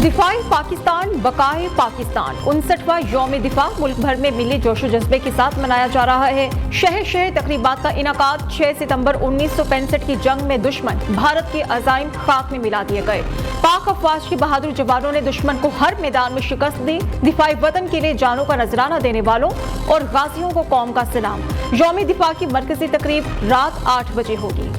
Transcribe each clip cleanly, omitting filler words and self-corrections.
दिफाई पाकिस्तान बकाए पाकिस्तान 59वां यौम दिफा मुल्क भर में मिले जोशो जज्बे के साथ मनाया जा रहा है। शहर शहर तकरीबात का इनाकाद 6 सितंबर 1965 की जंग में दुश्मन भारत के अजाइम खाक में मिला दिए गए। पाक अफवाज के बहादुर जवानों ने दुश्मन को हर मैदान में शिकस्त दी। दिफाई वतन के लिए जानों का नजराना देने वालों और गाजियों को कौम का सलाम। यौम दिफा की मरकजी तकरीब रात 8 बजे होगी।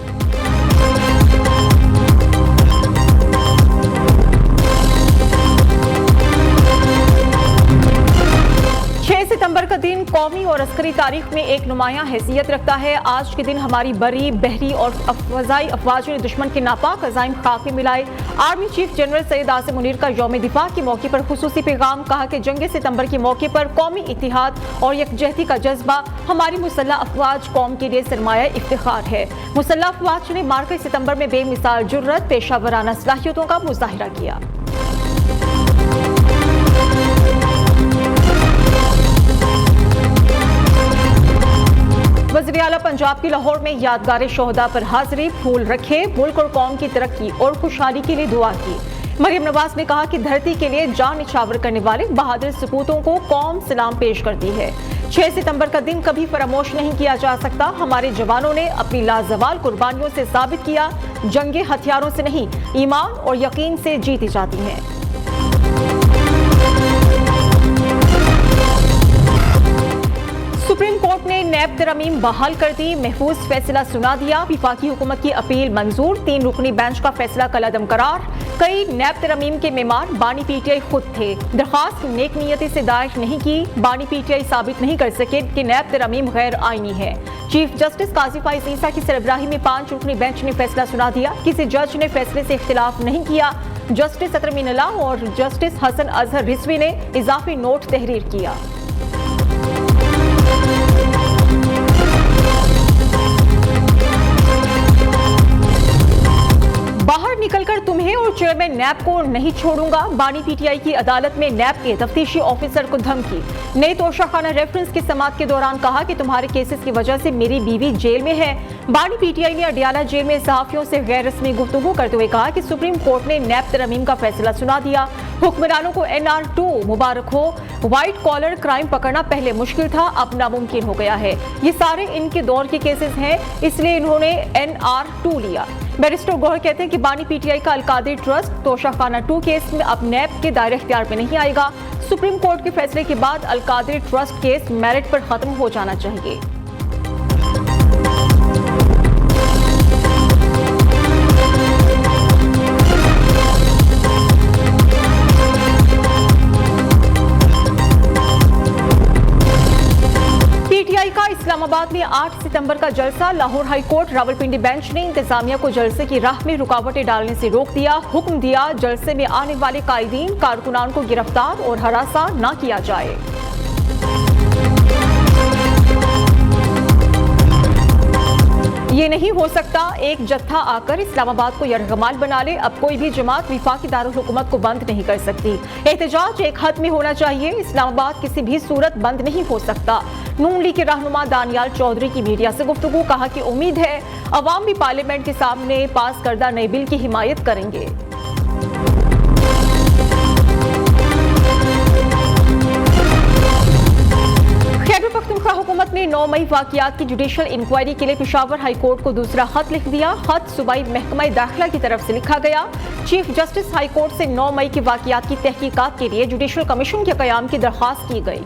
6 सितंबर का दिन कौमी और अस्करी तारीख में एक नुमायां हैसियत रखता है। आज के दिन हमारी बरी, बहरी और फजाई अफवाज ने दुश्मन के नापाक अजाइम खाक में मिलाए। Army chief general Syed Asim Munir का यौम दिफा के मौके पर खुसूसी पैगाम, कहा कि जंग सितंबर के मौके पर कौमी इत्तिहाद और यकजहती का जज्बा हमारी मुसल्लह अफवाज कौम के लिए सरमाया इफ्तिखार है। मुसल्लह अफवाज ने मार्का सितंबर में बेमिसाल जुर्रत, पेशावराना सलाहियतों का मुजाहिरा किया। वज़ीर आला पंजाब की लाहौर में यादगार शोहदा पर हाजिरी, फूल रखे, मुल्क और कौम की तरक्की और खुशहाली के लिए दुआ की। मरियम नवाज ने कहा कि धरती के लिए जान निछावर करने वाले बहादुर सपूतों को कौम सलाम पेश करती है। 6 सितंबर का दिन कभी फरामोश नहीं किया जा सकता। हमारे जवानों ने अपनी लाजवाल कुर्बानियों से साबित किया, जंगे हथियारों से नहीं, ईमान और यकीन से जीती जाती हैं। सुप्रीम कोर्ट ने नैब तरमीम बहाल कर दी, महफूज फैसला सुना दिया। विफाकी हुकूमत की अपील मंजूर, 3 रुकनी बेंच का फैसला कलअदम करार। कई नैब तरमीम के मेहमान बानी पीटीआई खुद थे, दरखास्त नेक नियति से दायर नहीं की। बानी पीटीआई साबित नहीं कर सके कि नैब तरमीम गैर आईनी है। चीफ जस्टिस काजी फाइज ईसा की सरबराही में 5 रुकनी बेंच ने फैसला सुना दिया। किसी जज ने फैसले से इख्तिलाफ नहीं किया। जस्टिस अतर मीनल्ला और जस्टिस हसन अजहर रिजवी ने इजाफी नोट तहरीर किया। बाहर निकलकर तुम्हें और चेयरमैन नैब को नहीं छोड़ूंगा। बानी पीटीआई की अदालत में नैब के तफ्तीशी ऑफिसर को धमकी। नई तोशाखाना रेफरेंस की समाअत के दौरान कहा कि तुम्हारे केसेस की वजह से मेरी बीवी जेल में है। बानी पीटीआई ने अडियाला जेल में सहाफियों से गैर रस्मी गुफ्तगू करते हुए कहा कि सुप्रीम कोर्ट ने नैब तरमीम का फैसला सुना दिया। हुक्मरानों को NR2 मुबारक हो। व्हाइट कॉलर क्राइम पकड़ना पहले मुश्किल था, अब नामुमकिन हो गया है। ये सारे इनके दौर के केसेस हैं, इसलिए इन्होंने NR2 लिया। बैरिस्टर गौहर कहते हैं कि बानी पीटीआई का अलकादिर ट्रस्ट तोशाखाना 2 केस में अब नैब के दायरे इख्तियार में नहीं आएगा। सुप्रीम कोर्ट के फैसले के बाद अलकादिर ट्रस्ट केस मेरिट पर खत्म हो जाना चाहिए। पीटीआई का इस्लामाबाद में 8 सितंबर का जलसा। Lahore high court Rawalpindi bench ने इंतजामिया को जलसे की राह में रुकावटें डालने से रोक दिया। हुक्म दिया जलसे में आने वाले कायदीन कारकुनान को गिरफ्तार और हरासा न किया जाए। ये नहीं हो सकता एक जत्था आकर इस्लामाबाद को यरगमाल बना ले। अब कोई भी जमात विफाकी दारुल हुकूमत को बंद नहीं कर सकती। एहतजाज एक हद में होना चाहिए। इस्लामाबाद किसी भी सूरत बंद नहीं हो सकता। नून लीग के रहनुमा दानियाल चौधरी की मीडिया से गुफ्तगू, कहा कि उम्मीद है अवाम भी पार्लियामेंट के सामने पास करदा नए बिल की हिमायत करेंगे। खैबर पख्तूनख्वा हुकूमत ने 9 मई वाकयात की जुडिशल इंक्वायरी के लिए पेशावर हाई कोर्ट को दूसरा खत लिख दिया। खत सूबाई महकमा दाखिला की तरफ से लिखा गया। चीफ जस्टिस हाई कोर्ट से 9 मई की वाकयात की तहकीकात के लिए जुडिशल कमीशन के क़याम की दरख्वास्त की गई।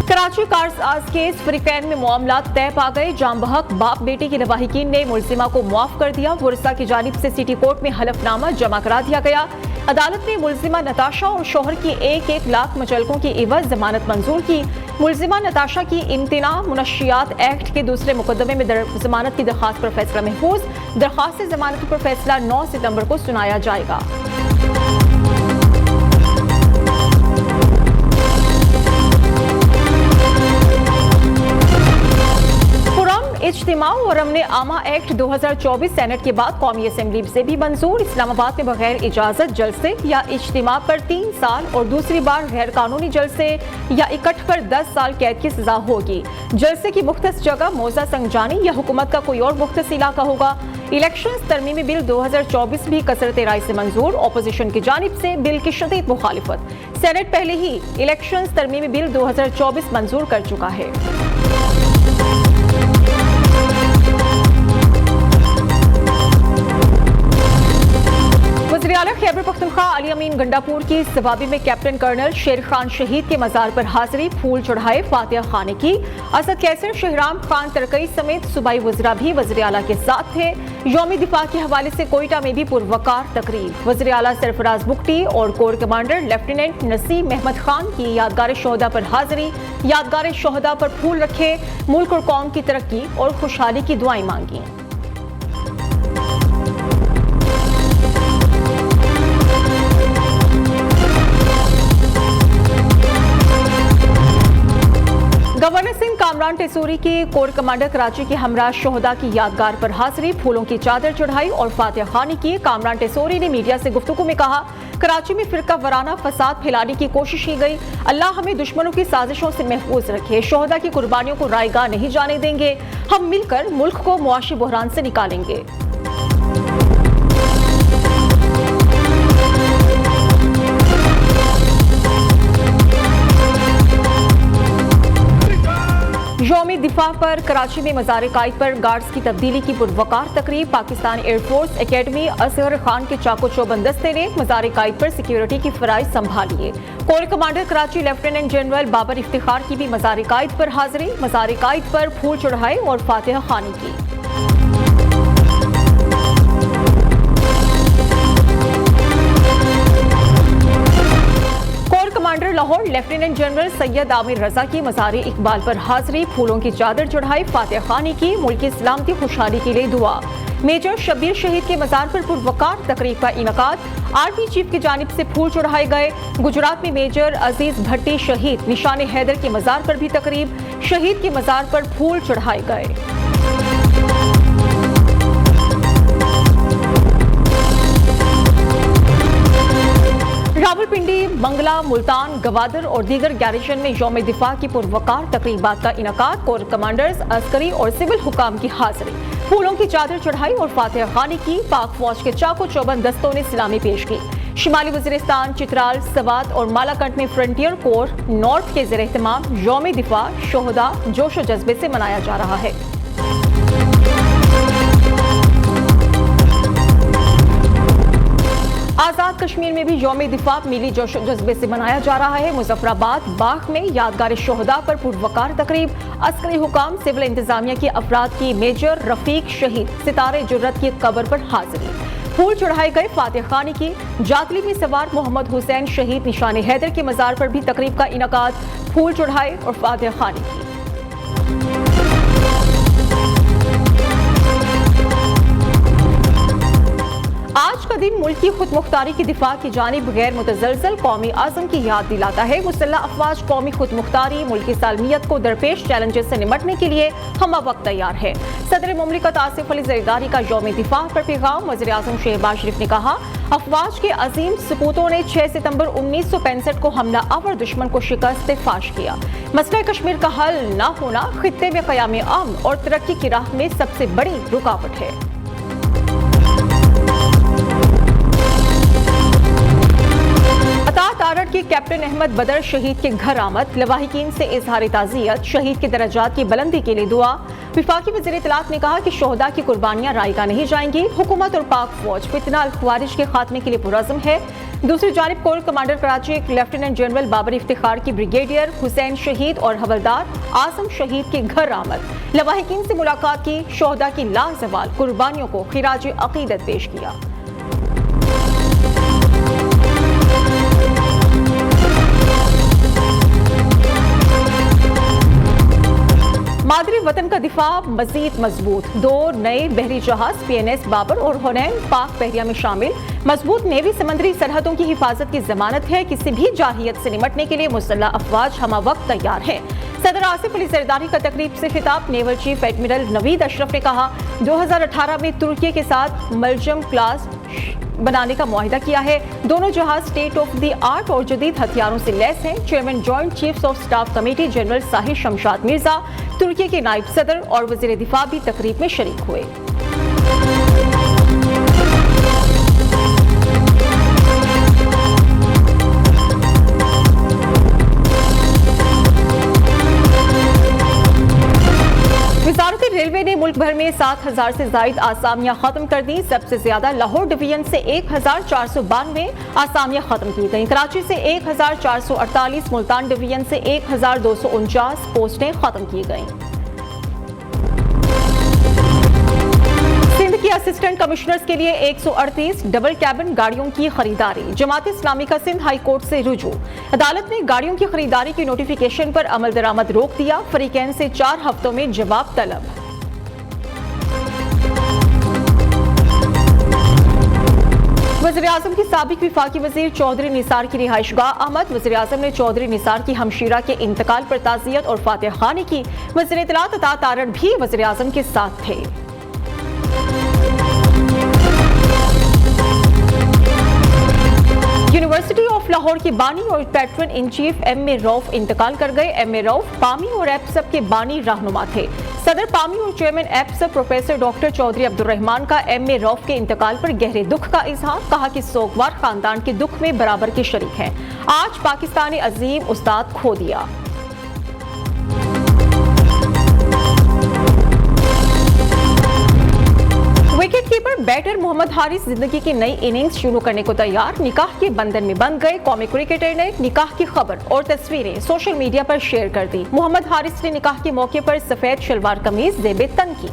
कराची कार्स आज केस फ्रीकैन में मामलात तय पा गए। जाम बहक बाप बेटी की लवाहिकीन ने मुलजिमा को मुआफ कर दिया। वरिसा की जानिब से सिटी कोर्ट में हलफनामा जमा करा दिया गया। अदालत ने मुलजिमा नताशा और शोहर की 1-1 लाख मुचलकों की एवज जमानत मंजूर की। मुलजिमा नताशा की इम्तिना मुनशियात एक्ट के दूसरे मुकदमे में जमानत की दरखास्त पर फैसला महफूज। दरखास्त जमानत पर फैसला 9 सितंबर को सुनाया जाएगा। इज्तिमा और अमन आमा एक्ट 2024 सेनेट के बाद कौमी असेंबली से भी मंजूर। इस्लामाबाद में बगैर इजाजत जलसे या इज्तिमा पर 3 साल और दूसरी बार गैर कानूनी जलसे या इकट्ठ पर 10 साल कैद की सजा होगी। जलसे की मुख्तस जगह मौजा संगजानी या हुकूमत का कोई और मुख्तस इलाका होगा। इलेक्शन तरमीमी बिल 2024 भी कसरत राय से मंजूर। अपोजिशन की जानिब से बिल की शदीद मुखालिफत। सेनेट पहले ही इलेक्शन तरमीमी बिल 2024 मंजूर कर चुका है। वज़ीर आला खैबर पख्तूनख्वा अली अमीन गंडापुर की सवाबी में कैप्टन कर्नल शेर खान शहीद के मजार पर हाजिरी, फूल चढ़ाए, फातिहा खाने की। असद कैसर, शहराम खान तरकई समेत सूबाई वज़रा भी वज़ीर आला के साथ थे। यौमी दिफा के हवाले से कोयटा में भी पुरवकार तकरीब। वज़ीर आला सरफराज बुगटी और core commander lieutenant Naseem Ahmed Khan की यादगार शोहदा पर हाजिरी, यादगार शोहदा पर फूल रखे, मुल्क और कौम की तरक्की और खुशहाली की दुआएं मांगी। गवर्नर सिंह कामरान टेसूरी की कोर कमांडर कराची के हमरा शोहदा की यादगार पर हाजिरी, फूलों की चादर चढ़ाई और फातिहा खानी की। कामरान टेसूरी ने मीडिया से गुफ्तगू में कहा, कराची में फिरका वराना फसाद फैलाने की कोशिश की गई। अल्लाह हमें दुश्मनों की साजिशों से महफूज रखे। शोहदा की कुर्बानियों को रायगा नहीं जाने देंगे। हम मिलकर मुल्क को मुआशी बहरान से निकालेंगे। यौमी दिफा पर कराची में मज़ार कायद पर गार्ड्स की तब्दीली की पुरवकार तकरीब। पाकिस्तान एयरफोर्स एकेडमी असगर खान के चाको चौबंद दस्ते ने मज़ार कायद पर सिक्योरिटी की फराइज संभाली। Core commander Karachi lieutenant general Babar Iftikhar की भी मज़ार कायद पर हाजिरी, मज़ार कायद पर फूल चढ़ाए और फातिहा खानी की। Commander Lahore lieutenant general Syed Aamir Raza की मज़ार इकबाल पर हाजिरी, फूलों की चादर चढ़ाई, फातिहा खानी की, मुल्क की सलामती खुशहाली के लिए दुआ। मेजर शब्बीर शहीद के मज़ार पर पुरवकार तकरीब का इनकाद। आर्मी चीफ की जानिब से फूल चढ़ाए गए। गुजरात में मेजर अजीज भट्टी शहीद निशान हैदर के मज़ार पर भी तकरीब, शहीद के मज़ार पर फूल चढ़ाए गए। रावलपिंडी, मंगला, मुल्तान, गवादर और दीगर गैरिजन में यौम दिफा की पुरवकार तकरीबात का इनकाद। कोर कमांडर्स, अस्करी और सिविल हुकाम की हाजिरी, फूलों की चादर चढ़ाई और फातिहा खानी की। पाक फौज के चाको चौबंद दस्तों ने सलामी पेश की। शिमाली वजीरिस्तान, चित्राल, सवात और मालाकंट में फ्रंटियर कोर नॉर्थ के ज़ेर एहतमाम यौम दिफा शोहदा जोश व जज्बे से मनाया जा रहा है। आजाद कश्मीर में भी यौम दिफा मिली जोश जज्बे से मनाया जा रहा है। मुजफ्फराबाद बाग में यादगार शोहदा पर पुरवकार तकरीब। अस्करी हुकाम, सिविल इंतजामिया के अफराद की मेजर रफीक शहीद सितारे जुर्रत की कब्र पर हाजिरी, फूल चढ़ाए गए, फातिहा खानी की। जातली में सवार मोहम्मद हुसैन शहीद निशान हैदर के मज़ार पर भी तकरीब का इनकाद, फूल चढ़ाए और फातिहा खानी की। आज का दिन मुल्क की खुद मुख्तारी की दिफा की जानिब गैर मुतज़लज़ल कौमी आज़म की याद दिलाता है। मुसल्लह अफवाज कौमी खुद मुख्तारी, मुल्की सालमियत को दरपेश चैलेंजेस से निमटने के लिए हम वक्त तैयार है। सदर मुमलिकत आसिफ अली ज़रदारी का यौम दिफा पर पैगाम। वज़ीर आज़म शहबाज शरीफ ने कहा, अफवाज के अजीम सपूतों ने 6 सितंबर 1965 को हमला आवर दुश्मन को शिकस्त फाश किया। मसला कश्मीर का हल न होना खित्ते में क़याम अमन और तरक्की की राह में सबसे बड़ी रुकावट है। तारड़ के कैप्टन अहमद बदर शहीद के घर आमद। लवाहिकीन से इजहार ताज़ियत, शहीद के दर्जात की बुलंदी के लिए दुआ। विफाकी वज़ीर इत्तलात ने कहा कि शोहदा की कुर्बानियां रायगा नहीं जाएंगी। हुकूमत और पाक फौज फितना अल ख्वारिज के खात्मे के लिए पुरअज़्म है। दूसरी जानिब core commander Karachi lieutenant general Babar Iftikhar की ब्रिगेडियर हुसैन शहीद और हवलदार आजम शहीद के घर आमद। लवाहिकीन से मुलाकात की, शोहदा की लाजवाल कुर्बानियों को खिराज अकीदत पेश किया। मादरी वतन का दिफा मजीद मजबूत। 2 नए बहरी जहाज PNS बाबर और हुनैन पाक बहरिया में शामिल। मजबूत नेवी समंदरी सरहदों की हिफाजत की जमानत है। किसी भी जारहियत से निमटने के लिए मुसल्लह अफवाज हम वक्त तैयार है। सदर आसिफ अली जरदारी का तकरीब से खिताब। Naval chief admiral Naveed Ashraf ने कहा 2018 में तुर्की के साथ मलजम क्लास बनाने का मुआहिदा किया है। दोनों जहाज स्टेट ऑफ द आर्ट और जदीद हथियारों से लैस हैं। Chairman joint chiefs of staff committee general Sahir Shamshad Mirza, तुर्की के नायब सदर और वजीर दिफा भी तकरीब में शरीक हुए। रेलवे ने मुल्क भर में 7,000 से ज्यादा आसामियां खत्म कर दी। सबसे ज्यादा लाहौर डिवीजन से 1,492 आसामियां खत्म की गई। कराची से 1,448, मुल्तान डिवीजन से 1,249 पोस्टें खत्म की गईं। सिंध की असिस्टेंट कमिश्नर्स के लिए 138 डबल कैबिन गाड़ियों की खरीदारी। जमात इस्लामी का सिंध हाई कोर्ट से रुजू। अदालत ने गाड़ियों की खरीदारी की नोटिफिकेशन पर अमल दरामद रोक दिया। फरीकैन से 4 हफ्तों में जवाब तलब। वज़ीर-ए-आज़म की साबिक विफाकी वज़ीर चौधरी निसार की रिहाइशगाह अहमद। वज़ीर-ए-आज़म ने चौधरी निसार की हमशीरा के इंतकाल पर ताज़ियत और फातिहा खानी की। वज़ीर इत्तलात अता तारड़ भी वज़ीर-ए-आज़म के साथ थे। यूनिवर्सिटी ऑफ लाहौर के बानी और patron in chief M A. Rauf इंतकाल कर गए। एम.ए. रऊफ पामी और एप्सप के बानी रहनुमा थे। सदर पामी और चेयरमैन एप्सप प्रोफेसर डॉक्टर चौधरी अब्दुर्रहमान का एम.ए. रऊफ के इंतकाल पर गहरे दुख का इजहार। कहा कि सोगवार खानदान के दुख में बराबर के शरीक हैं। आज पाकिस्तान ने अजीम उस्ताद खो दिया। Wicket keeper batter Mohammad Haris जिंदगी की नई इनिंग्स शुरू करने को तैयार। निकाह के बंधन में बंध गए। कौमी क्रिकेटर ने निकाह की खबर और तस्वीरें सोशल मीडिया पर शेयर कर दी। मोहम्मद हारिस ने निकाह के मौके पर सफेद शलवार कमीज ज़ेबे तन की।